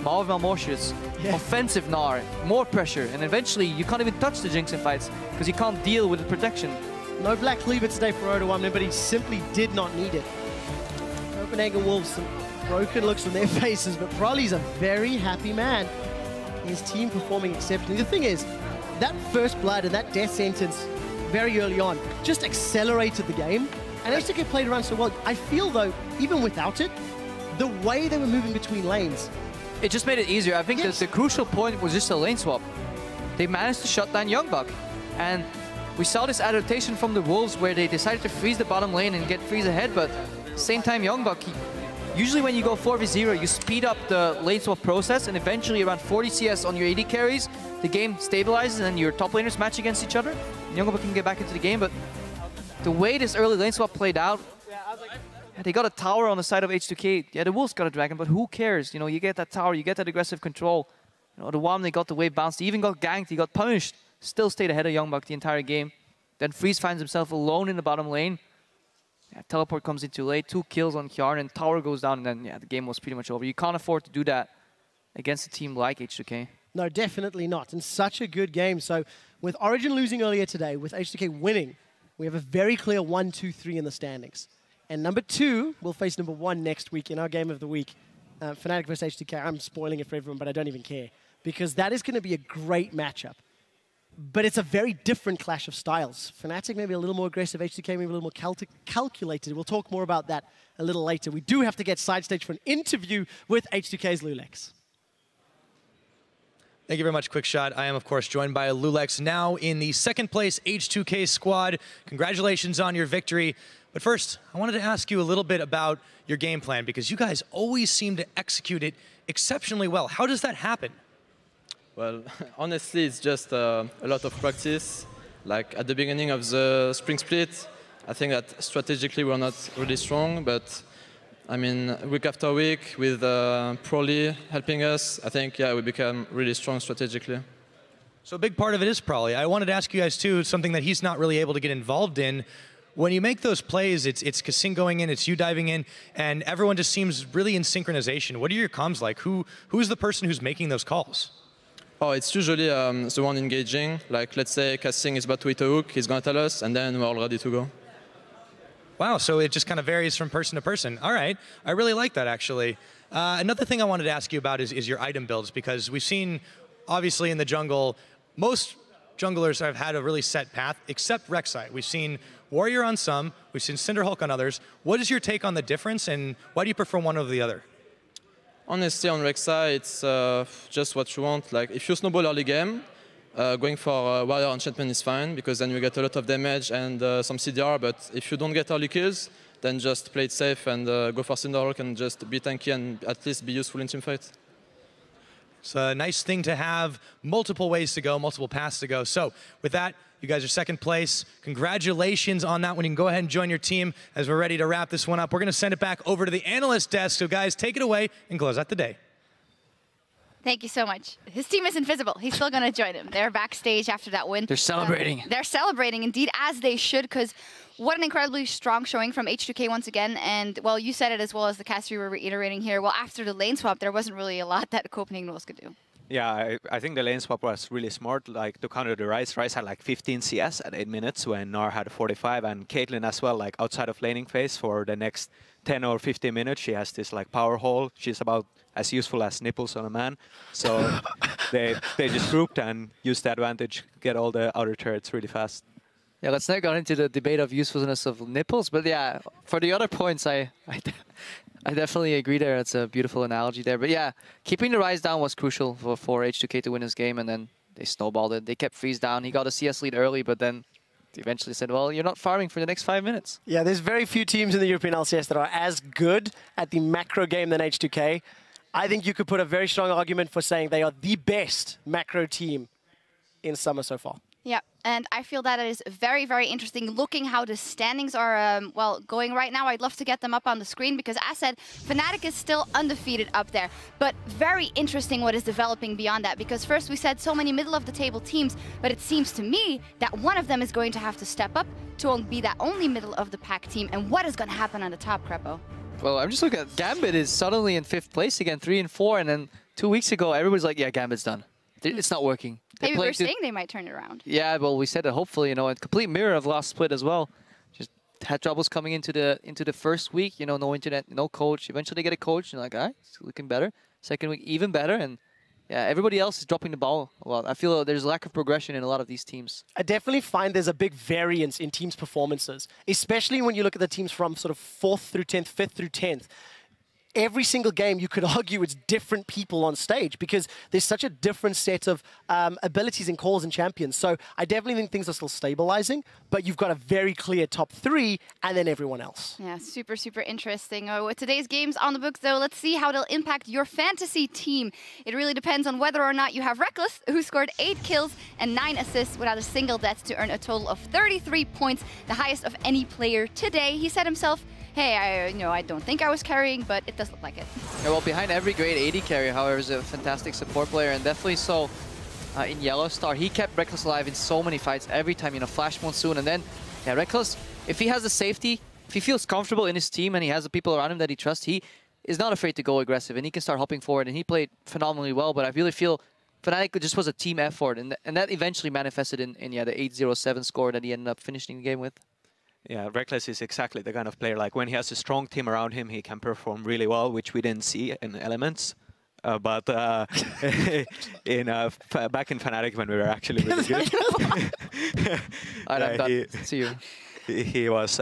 Maw of Malmortius, offensive Gnar, more pressure, and eventually you can't even touch the Jinx in fights because you can't deal with the protection. No Black Cleaver today for Oduwamne, but he simply did not need it. Copenhagen Wolves, some broken looks on their faces, but Broly's a very happy man. His team performing exceptionally. The thing is, that first blood and that death sentence very early on just accelerated the game. And H2k played around so well. I feel, though, even without it, the way they were moving between lanes, it just made it easier. I think that the crucial point was just a lane swap. They managed to shut down Youngbuck. And we saw this adaptation from the Wolves where they decided to freeze the bottom lane and get freeze ahead, but at the same time, Youngbuck, usually when you go 4v0, you speed up the lane swap process, and eventually around 40 CS on your AD carries, the game stabilizes and your top laners match against each other. And Youngbuck can get back into the game, but the way this early lane swap played out, they got a tower on the side of H2k. Yeah, the Wolves got a dragon, but who cares? You know, you get that tower, you get that aggressive control. You know, the one they got the wave bounced, he even got ganked, he got punished. Still stayed ahead of Youngbuck the entire game. Then Freeze finds himself alone in the bottom lane. Yeah, teleport comes in too late, 2 kills on Kjarn, and tower goes down, and then yeah, the game was pretty much over. You can't afford to do that against a team like H2k. No, definitely not. And such a good game. So with Origin losing earlier today, with H2k winning, we have a very clear 1, 2, 3 in the standings. And number 2 will face number 1 next week in our game of the week. Fnatic versus H2k. I'm spoiling it for everyone, but I don't even care. Because that is going to be a great matchup. But it's a very different clash of styles. Fnatic maybe a little more aggressive, H2k maybe a little more calculated. We'll talk more about that a little later. We do have to get side stage for an interview with H2k's Lulex. Thank you very much, Quickshot. I am, of course, joined by Lulex, now in the second place H2k squad. Congratulations on your victory. But first, I wanted to ask you a little bit about your game plan, because you guys always seem to execute it exceptionally well. How does that happen? Well, honestly, it's just a lot of practice. Like at the beginning of the spring split, I think that strategically we're not really strong, but I mean, week after week with Proli helping us, I think, yeah, we become really strong strategically. So a big part of it is Proli. I wanted to ask you guys too, something that he's not really able to get involved in. When you make those plays, it's Kasing going in, it's you diving in, and everyone just seems really in synchronization. What are your comms like? Who's the person who's making those calls? Oh, it's usually the one engaging. Like, let's say Kasing is about to hit a hook, he's going to tell us, and then we're all ready to go. Wow, so it just kind of varies from person to person. All right, I really like that, actually. Another thing I wanted to ask you about is your item builds, because we've seen, obviously, in the jungle, most junglers have had a really set path, except Rek'Sai. We've seen Warrior on some, we've seen Cinderhulk on others. What is your take on the difference, and why do you prefer one over the other? Honestly, on Rek'Sai, it's just what you want. Like, if you snowball early game, going for Warrior Enchantment is fine, because then you get a lot of damage and some CDR, but if you don't get early kills, then just play it safe and go for Cinderhulk and just be tanky and at least be useful in teamfight. It's a nice thing to have multiple ways to go, multiple paths to go. So with that, you guys are second place. Congratulations on that one. You can go ahead and join your team as we're ready to wrap this one up. We're going to send it back over to the analyst desk. So guys, take it away and close out the day. Thank you so much. His team is invisible. He's still going to join him. They're backstage after that win. They're celebrating. They're celebrating, indeed, as they should, because what an incredibly strong showing from H2k once again. And, well, you said it as well as the cast we were reiterating here. Well, after the lane swap, there wasn't really a lot that Copenhagen Wolves could do. Yeah, I think the lane swap was really smart, like to counter the Ryze. Ryze had like 15 CS at 8 minutes when Nar had 45, and Caitlyn as well, like outside of laning phase for the next 10 or 15 minutes. She has this like power hole. She's about as useful as nipples on a man. So they just grouped and used the advantage, get all the outer turrets really fast. Yeah, let's not go into the debate of usefulness of nipples, but yeah, for the other points, I definitely agree there. It's a beautiful analogy there. But yeah, keeping the Ryze down was crucial for H2k to win this game, and then they snowballed it. They kept Freeze down. He got a CS lead early, but then they eventually said, well, you're not farming for the next 5 minutes. Yeah, there's very few teams in the European LCS that are as good at the macro game than H2k. I think you could put a very strong argument for saying they are the best macro team in summer so far. Yeah, and I feel that it is very, very interesting looking how the standings are, well, going right now. I'd love to get them up on the screen because, as said, Fnatic is still undefeated up there. But very interesting what is developing beyond that, because first we said so many middle-of-the-table teams, but it seems to me that one of them is going to have to step up to be that only middle-of-the-pack team. And what is going to happen on the top, Crepo? Well, I'm just looking at Gambit is suddenly in 5th place again, 3 and 4, and then 2 weeks ago, everybody's like, yeah, Gambit's done. It's not working. Maybe we're saying they might turn it around. Yeah, well, we said that hopefully, you know, a complete mirror of last split as well. Just had troubles coming into the first week, you know, no internet, no coach. Eventually they get a coach, and like, all right, it's looking better. Second week, even better, and yeah, everybody else is dropping the ball a lot. I feel there's a lack of progression in a lot of these teams. I definitely find there's a big variance in teams' performances, especially when you look at the teams from sort of 4th through 10th, 5th through 10th. Every single game, you could argue it's different people on stage because there's such a different set of abilities and calls and champions. So I definitely think things are still stabilizing, but you've got a very clear top 3 and then everyone else. Yeah, super, super interesting. With today's games on the books, though, let's see how it'll impact your fantasy team. It really depends on whether or not you have Reckless, who scored 8 kills and 9 assists without a single death to earn a total of 33 points, the highest of any player today. He said himself, hey, I don't think I was carrying, but it does look like it. Yeah, well, behind every great AD carrier, however, is a fantastic support player, and definitely so in Yellow Star. He kept Reckless alive in so many fights every time, Flash Monsoon, and then, yeah, Reckless, if he has the safety, if he feels comfortable in his team and he has the people around him that he trusts, he is not afraid to go aggressive, and he can start hopping forward, and he played phenomenally well, but I really feel Fnatic just was a team effort, and that eventually manifested in the 8-0-7 score that he ended up finishing the game with. Yeah, Reckless is exactly the kind of player, like when he has a strong team around him, he can perform really well, which we didn't see in Elements. But back in Fnatic when we were actually really good, I'm done. See you. He was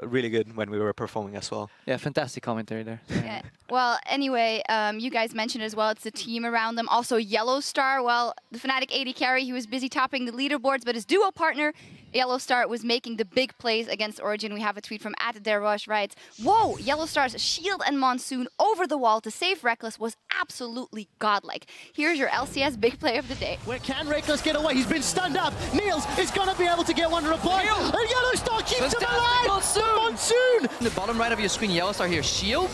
really good when we were performing as well. Yeah, fantastic commentary there. Yeah. Well, anyway, you guys mentioned as well, it's the team around them. Also, Yellow Star, well, the Fnatic AD carry, he was busy topping the leaderboards, but his duo partner, Yellow Star, was making the big plays against Origin. We have a tweet from @Derush writes, whoa, Yellow Star's shield and Monsoon over the wall to save Reckless was absolutely godlike. Here's your LCS big play of the day. Where can Reckless get away? He's been stunned up. Niels is going to be able to get one to reply. And Yellow Star keeps him alive! Monsoon! In the bottom right of your screen, Yellow Star here, shield,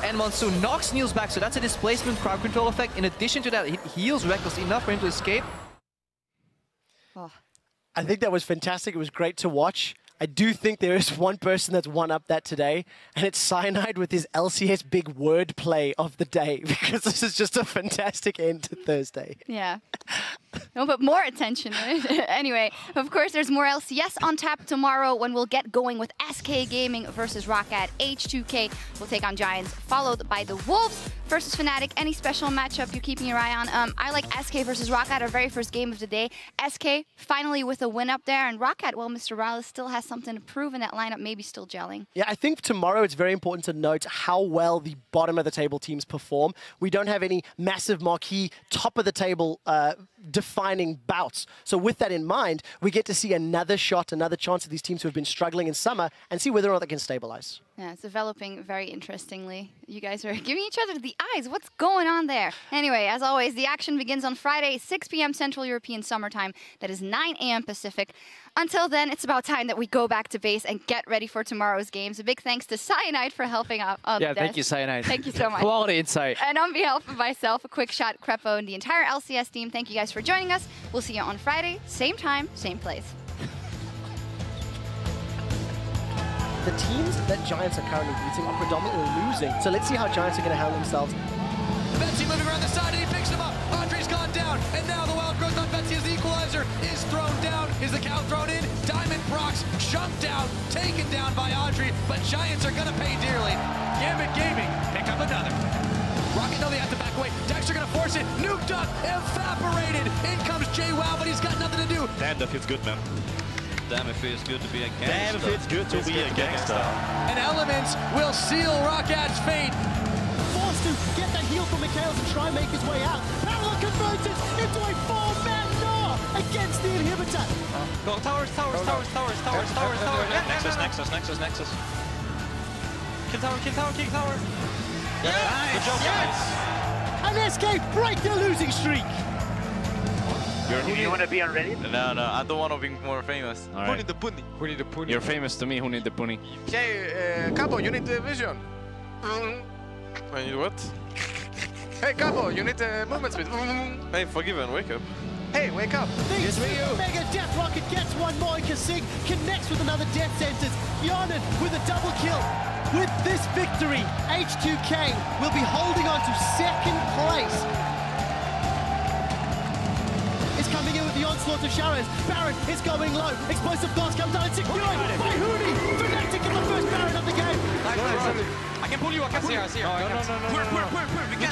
and Monsoon knocks Niels back, so that's a displacement crowd control effect. In addition to that, it heals Reckless enough for him to escape. Oh. I think that was fantastic. It was great to watch. I do think there is one person that's one-up that today, and it's Cyanide with his LCS big word play of the day, because this is just a fantastic end to Thursday. Yeah. No, but more attention. Anyway, of course, there's more LCS on tap tomorrow when we'll get going with SK Gaming versus Roccat. H2k will take on Giants, followed by the Wolves versus Fnatic. Any special matchup you're keeping your eye on? I like SK versus Roccat, our very first game of the day. SK finally with a win up there, and Roccat, well, Mr. Rallis still has something to prove in that lineup, maybe still gelling. Yeah, I think tomorrow it's very important to note how well the bottom of the table teams perform. We don't have any massive marquee top of the table defining bouts. So with that in mind, we get to see another shot, another chance of these teams who have been struggling in summer and see whether or not they can stabilize. Yeah, it's developing very interestingly. You guys are giving each other the eyes. What's going on there? Anyway, as always, the action begins on Friday, 6 p.m. Central European Summertime. That is 9 a.m. Pacific. Until then, it's about time that we go back to base and get ready for tomorrow's games. A big thanks to Cyanide for helping out on Yeah, thank you, Cyanide. Thank you so much. Quality insight. And on behalf of myself, a quick shot, Crepo, and the entire LCS team, thank you guys for joining us. We'll see you on Friday, same time, same place. The teams that Giants are currently beating are predominantly losing. So let's see how Giants are going to handle themselves. Betsy moving around the side, and he picks him up. Andre's gone down, and now the wild growth on Betsy as the equalizer is thrown down. Is the count thrown in? Diamond Prox jumped down, taken down by Audrey, but Giants are going to pay dearly. Gambit Gaming pick up another. Rocket, no, they have to back away. Dexter going to force it. Nuked up, evaporated. In comes JWoww, but he's got nothing to do. Damn, that feels good, man. Damn, it feels good to be a gangster. Damn, it feels good to be a gangster. And Elements will seal Rockat's fate. Forced to get that heal from Mikhails and try and make his way out. Parallel converts it into a 4-man Gnaw against the inhibitor. Go, towers. Nexus. Kill tower. Yeah, good job, yes. And SK break their losing streak. You want to be on Reddit? No, I don't want to be more famous. All right. Who need the puni? You're famous to me, who need the puni? Hey, Capo, you need the vision. I need what? Hey, Capo, you need the movement speed. Hey, Forgiven, wake up. Hey, wake up. Yes, Mega Death Rocket gets one more, and Kasig connects with another death sentence. Yarnan with a double kill. With this victory, H2k will be holding on to second place. Is coming in with the onslaught of Sharon. Baron is going low. Explosive blast comes out and secured by Hoodie. Fnatic in the first Baron of the game. I can pull you, I can see her. No. We can